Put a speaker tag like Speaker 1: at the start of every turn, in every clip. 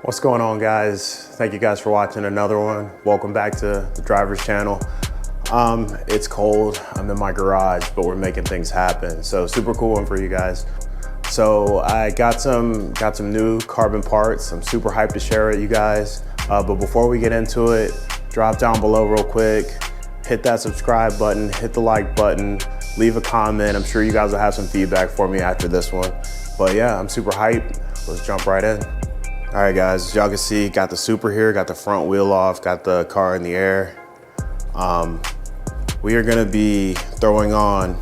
Speaker 1: What's going on, guys? Thank you guys for watching another one. Welcome back to the driver's channel. It's cold, I'm in my garage, but we're making things happen. So super cool one for you guys. So I got some new carbon parts. I'm super hyped to share it with you guys. But before we get into it, drop down below real quick, hit that subscribe button, hit the like button, leave a comment. I'm sure you guys will have some feedback for me after this one. But yeah, I'm super hyped. Let's jump right in. All right, guys, as y'all can see, got the Supra here, got the front wheel off, got the car in the air. We are gonna be throwing on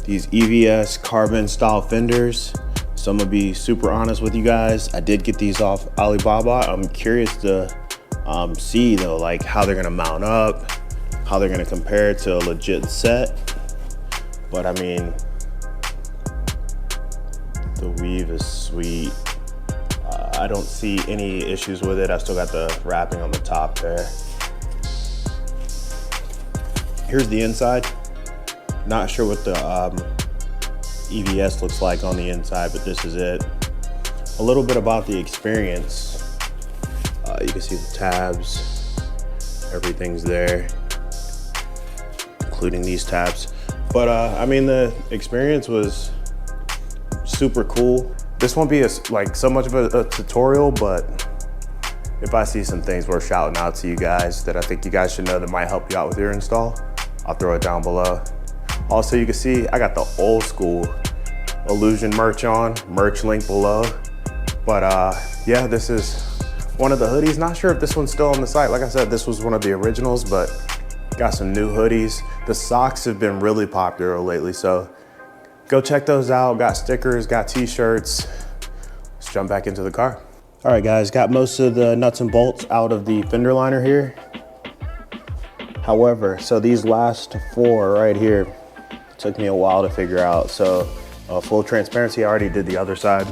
Speaker 1: these EVS carbon style fenders. So I'm gonna be super honest with you guys. I did get these off Alibaba. I'm curious to see though, like how they're gonna mount up, how they're gonna compare to a legit set. But I mean, the weave is sweet. I don't see any issues with it. I still got the wrapping on the top there. Here's the inside. Not sure what the EVS looks like on the inside, but this is it. A little bit about the experience. You can see the tabs, everything's there, including these tabs. But I mean, the experience was super cool. This won't be like so much of a tutorial, but if I see some things worth shouting out to you guys that I think you guys should know that might help you out with your install, I'll throw it down below. Also, you can see I got the old school Illusion merch on, merch link below. But yeah, this is one of the hoodies. Not sure if this one's still on the site. Like I said, this was one of the originals, but got some new hoodies. The socks have been really popular lately, so go check those out. Got stickers, got t-shirts. Let's jump back into the car. All right, guys, got most of the nuts and bolts out of the fender liner here. However, so these last four right here took me a while to figure out. So full transparency, I already did the other side.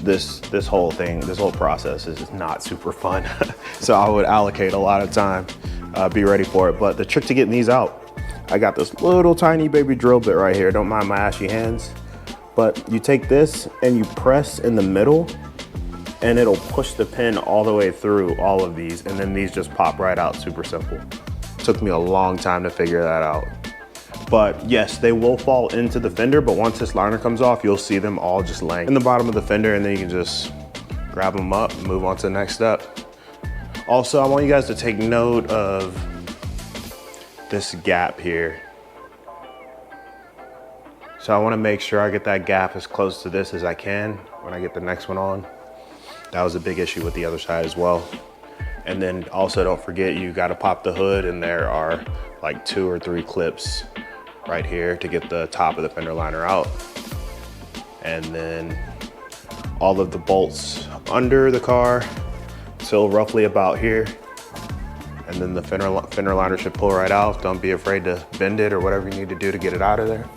Speaker 1: This whole thing, this whole process is not super fun. So I would allocate a lot of time, be ready for it. But the trick to getting these out, I got this little tiny baby drill bit right here. Don't mind my ashy hands. But you take this and you press in the middle and it'll push the pin all the way through all of these. And then these just pop right out, super simple. Took me a long time to figure that out. But yes, they will fall into the fender, but once this liner comes off, you'll see them all just laying in the bottom of the fender, and then you can just grab them up and move on to the next step. Also, I want you guys to take note of this gap here. So I want to make sure I get that gap as close to this as I can when I get the next one on. That was a big issue with the other side as well. And then also don't forget, you got to pop the hood, and there are like 2 or 3 clips right here to get the top of the fender liner out. And then all of the bolts under the car till roughly about here. And then the fender liner should pull right out. Don't be afraid to bend it or whatever you need to do to get it out of there.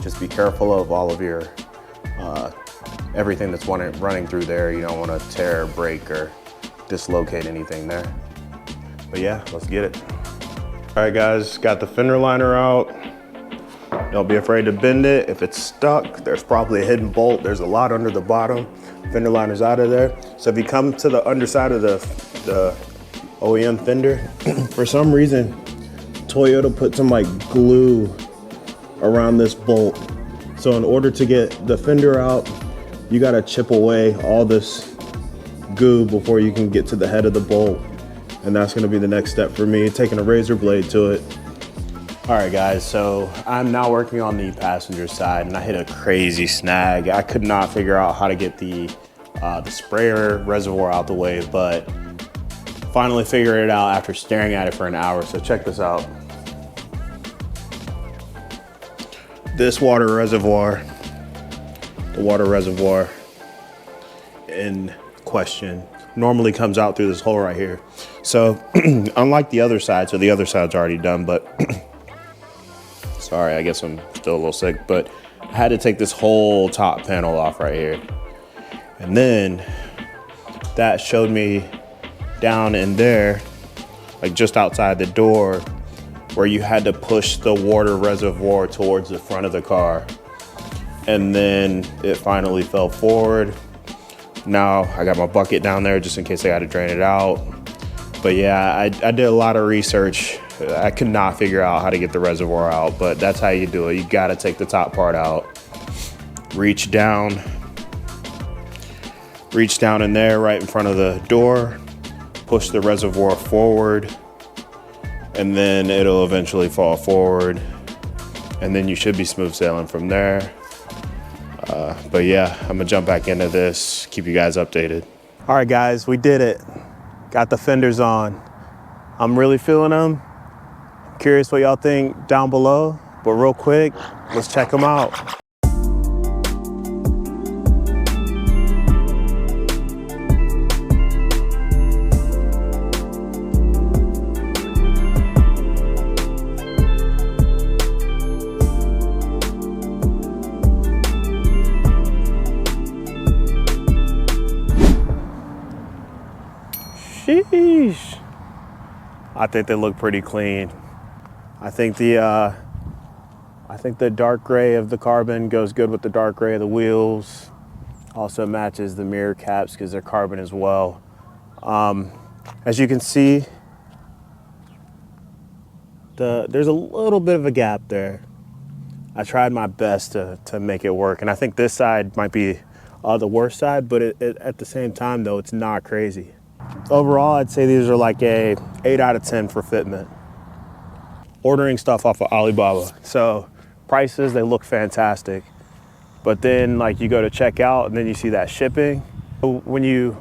Speaker 1: Just be careful of all of your, everything that's running through there. You don't want to tear, break, or dislocate anything there. But yeah, let's get it. All right, guys, got the fender liner out. Don't be afraid to bend it. If it's stuck, there's probably a hidden bolt. There's a lot under the bottom. Fender liner's out of there. So if you come to the underside of the OEM fender, for some reason, Toyota put some like glue around this bolt. So in order to get the fender out, you gotta chip away all this goo before you can get to the head of the bolt. And that's gonna be the next step for me, taking a razor blade to it. All right, guys, so I'm now working on the passenger side, and I hit a crazy snag. I could not figure out how to get the sprayer reservoir out the way, but finally figured it out after staring at it for an hour. So check this out. This water reservoir, the water reservoir in question, normally comes out through this hole right here. So unlike the other side, so the other side's already done, but sorry, I guess I'm still a little sick, but I had to take this whole top panel off right here. And then that showed me down in there, like just outside the door, where you had to push the water reservoir towards the front of the car. And then it finally fell forward, Now I got my bucket down there just in case I got to drain it out. But yeah, I did a lot of research. I could not figure out how to get the reservoir out, but that's how you do it. You gotta take the top part out. Reach down in there right in front of the door, push the reservoir forward, and then it'll eventually fall forward. And then you should be smooth sailing from there. But yeah, I'm gonna jump back into this, keep you guys updated. All right guys, we did it. Got the fenders on. I'm really feeling them. Curious what y'all think down below, but real quick, let's check them out. Sheesh. I think they look pretty clean. I think the dark gray of the carbon goes good with the dark gray of the wheels. Also matches the mirror caps because they're carbon as well. As you can see, there's a little bit of a gap there. I tried my best to make it work, and I think this side might be the worst side, but at the same time though, it's not crazy. Overall, I'd say these are like a 8 out of 10 for fitment. Ordering stuff off of Alibaba. So prices, they look fantastic. But then like you go to check out and then you see that shipping. When you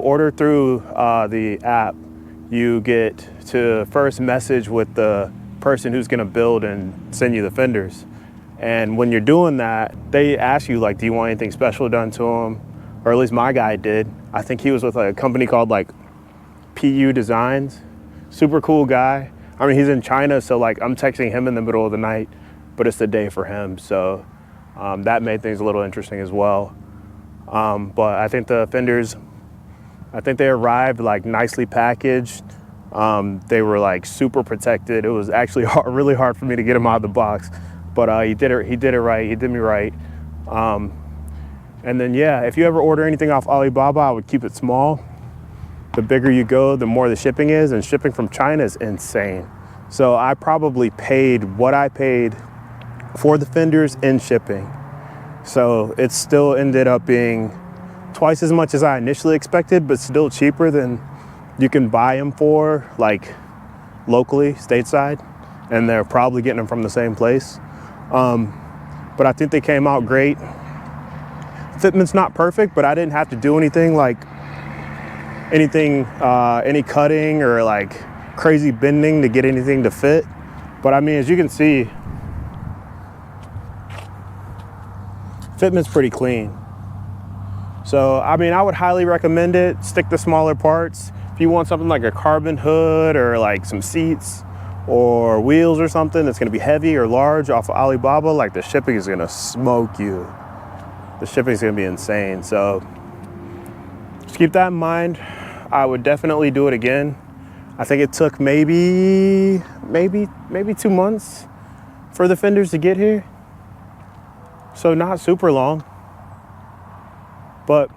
Speaker 1: order through the app, you get to first message with the person who's gonna build and send you the fenders. And when you're doing that, they ask you like, do you want anything special done to them? Or at least my guy did. I think he was with a company called like PU Designs. Super cool guy. I mean, he's in China, so like I'm texting him in the middle of the night, but it's the day for him. So that made things a little interesting as well. But I think the fenders, I think they arrived like nicely packaged. They were like super protected. It was actually really hard for me to get them out of the box, but he did it right. He did me right. And then yeah, if you ever order anything off Alibaba, I would keep it small. The bigger you go, the more the shipping is, and shipping from China is insane. So I probably paid what I paid for the fenders in shipping. So it still ended up being twice as much as I initially expected, but still cheaper than you can buy them for, like locally, stateside, and they're probably getting them from the same place. But I think they came out great. Fitment's not perfect, but I didn't have to do anything like any cutting or like crazy bending to get anything to fit. But I mean, as you can see, fitment's pretty clean. So I mean, I would highly recommend it. Stick to smaller parts. If you want something like a carbon hood or like some seats or wheels or something that's gonna be heavy or large off of Alibaba, like the shipping is gonna smoke you. The shipping is gonna be insane. So just keep that in mind. I would definitely do it again. I think it took maybe 2 months for the fenders to get here. So not super long. But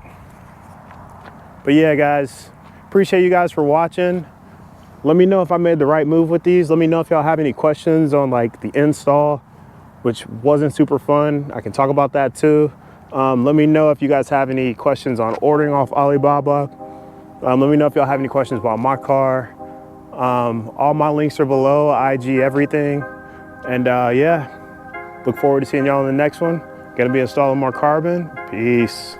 Speaker 1: yeah, guys, appreciate you guys for watching. Let me know if I made the right move with these. Let me know if y'all have any questions on like the install, which wasn't super fun. I can talk about that too. Let me know if you guys have any questions on ordering off Alibaba. Let me know if y'all have any questions about my car. All my links are below, IG, everything. And yeah, look forward to seeing y'all in the next one. Gonna be installing more carbon. Peace.